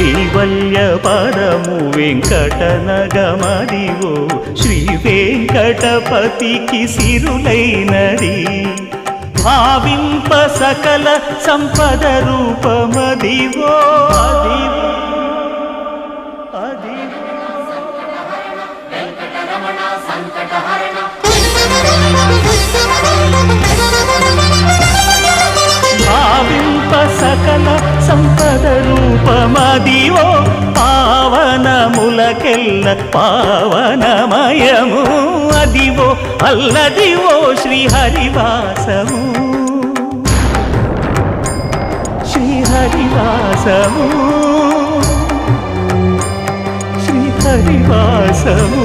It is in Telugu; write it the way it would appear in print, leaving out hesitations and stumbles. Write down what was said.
కైవల్య పదము వెంకటనగమదివో శ్రీ వెంకటపతికి సిరులైనది భావింప సకల సంపద రూపమదివో అదివో భావింప సకల సంపద రూపమదివో పావనములకెల్ల పావనమయము అదివో అల్లదివో శ్రీహరివాసము శ్రీహరివాసము శ్రీహరివాసము